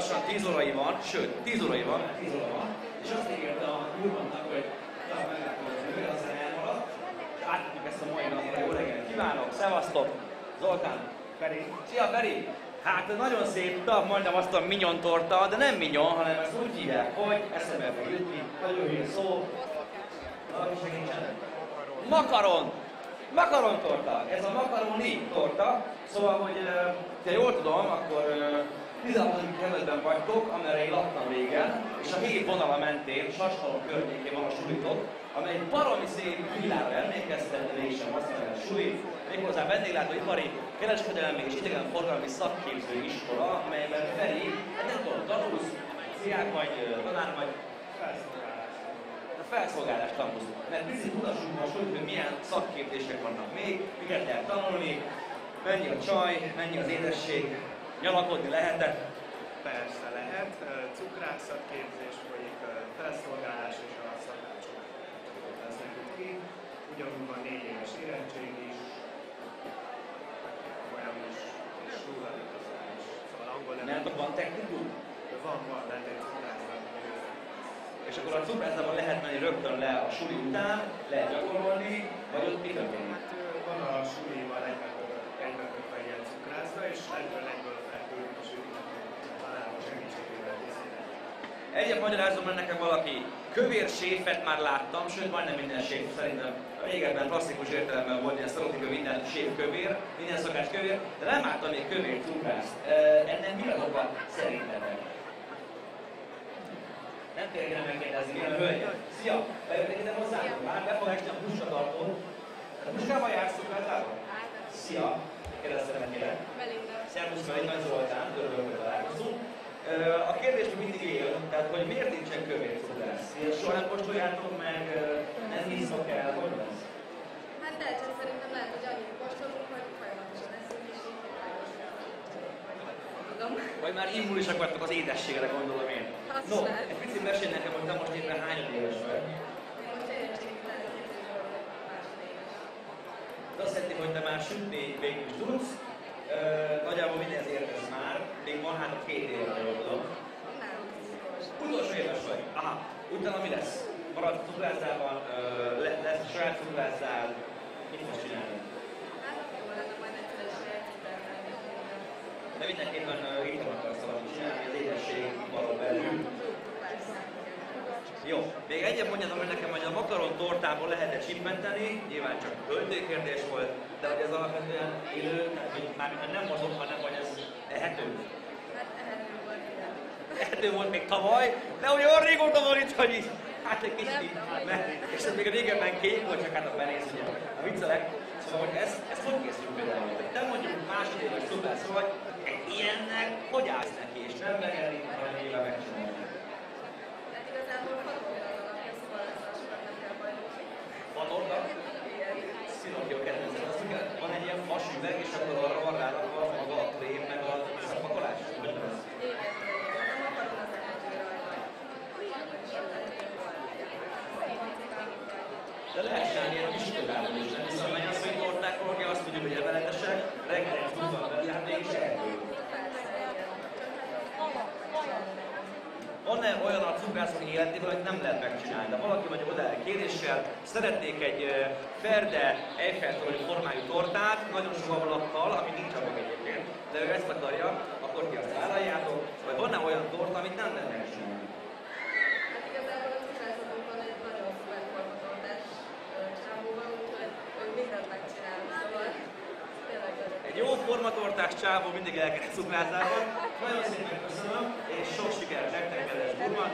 lassan 10 órai van, sőt, 10 órai van, és azt ígérte a úrbannak, hogy meglátom, hogy aztán elmaradt, és átadjuk ezt a mai napra. Jó reggelt kívánok, szevasztok! Zoltán, Feri. Szia Feri! Hát nagyon szép, majdnem azt a mignon torta, de nem mignon, hanem ezt úgy hívják, hogy eszembe fog jutni, nagyon hülye szó. Valami segítsen. Makaron! Makaron torta! Ez a makaroni torta, szóval, hogy ha jól tudom, akkor 16. kerületben vagytok, amerre én laktam régen, és a híd vonala mentén, Sashalom környékén van a sulitok, amely egy baromi szép világra emlékeztet, de mégsem azt mondja, a suli, méghozzá vendéglátóipari, kereskedelmi és idegenforgalmi szakképző iskola, amelyben Feri, hát nem tudom, tanulsz, fiák vagy, tanár vagy, felszolgálást tanulsz. Mert picit mutassuk most úgy, hogy milyen szakképzések vannak még, miket lehet tanulni, mennyi a csaj, mennyi az édesség, nyalakodni lehet-e? Persze lehet, cukrászakképzés folyik, felszolgálás és a szakácsok lesznek itt ki. Ugyanúgy van 4 éves érettség is, olyan is, és ruhadikazás is. Szóval angol Nem, van technikum? Van, lehet egy cukrászat. És akkor a cukrászatban lehet menni rögtön le a suli után, lehet gyakorolni, vagy ott mi történik? Hát van a sulival egybekötve ilyen cukrászda, és egyből felküldik a sütnek a tanárok segítségével készíteni. Egyet magyarázom, hogy nekem valaki kövér séfet már láttam, sőt majdnem minden séf szerintem régebben klasszikus értelemben volt ilyen sztereotíp, hogy minden séf kövér, minden szakács kövér, de nem láttam még kövér cukrászt. Ennek mi az oka szerintetek? Nem tényleg megkérdezni, milyen a hölgy. Szia! Bejöttek ide hozzánk? Már be fog esni a puskatartón. A puskában jársz cukrázában? Szia! Kérdeztem kérlek. Belinda. Szervusz Belinda, Zoltán, örülök, hogy találkozunk. A kérdés mindig él, tehát hogy miért nincsen kövér cukrász? Ilyen soha nem kóstoljátok meg, nem hiszok el, hogy lesz? Hát de csak szerintem lehet, hogy annyit kóstolunk, hogy folyamatosan eszünk, és így tudom. Vagy már immunisak vagytok az édességre, gondolom én. Azt No, lehet. egy picit mesélj nekem, hogy te most éppen hány éves vagy? Én most érettség után másodéves. De azt jelenti, hogy te már sütni végül is tudsz, nagyjából mindenhez értesz már, még van hát a 2 évre, jól tudom. Nem, biztos. Utolsó éves vagy. Aha, utána mi lesz? Marad a cukrászában, lesz a saját cukrászál, mit fogsz csinálni? Hát jó lenne majd egyszer is elcipelni. De mindenképpen itt akarsz valamit csinálni, az édesség való belül. Persze. Jó, még egyet mondjam, hogy nekem, hogy a makaron tortából lehet csipmenteni, nyilván csak költőkérdés volt, de hogy ez alapvetően élő, tehát hogy mármint nem mozog, hanem hogy ez ehető. Hát ehető volt, igen. Ehető volt még tavaly, de olyan régóta van itt, hogy így, hát egy kicsit így, és ez még a régebben kék volt, csak hát a benéz, ugye, a viccelek. Szóval, hogy ezt hogy készül például? Tehát te mondjuk másodéves szubász vagy, egy ilyennek hogy állsz neki, és nem megerik, hanem éve megcsinálni. Hát igazából fatorra az alapja, szóval ez a sokat nem kell bajlózni. Fatorda? Igen. Szinopi a kedvencem. Azt mondja, van egy ilyen vas üveg, és akkor arra van rárakva maga a krém, meg a szapakolás? Igen, igen. Nem akarom az ehető rajta. De lehet csinálni ilyen kis többállal is, nem hiszem, hogy az, hogy tortákról, hogy azt tudjuk, hogy eveletesek, reggel egy tudva, de hát mégis ehető. Van-e olyan a cukrászok életében, hogy nem lehet megcsinálni, de valaki vagy oda kéréssel, szeretnék egy Ferde Eiffel-torony formájú tortát, nagyon sok ablakkal, ami nincs abban egyébként, de ő ezt akarja, akkor ti azt vállaljátok, vagy van-e olyan torta, amit nem lehet megcsinálni? Hát igazából a cukrászatunkon egy nagyon szuper formatortás csávóval, úgyhogy ő mindent megcsinál, szóval tényleg nagyon. Egy jó formatortás csávó mindig elkezd cukrászában. Nagyon szépen köszönöm, és sok sikert nektek, kedves Burma!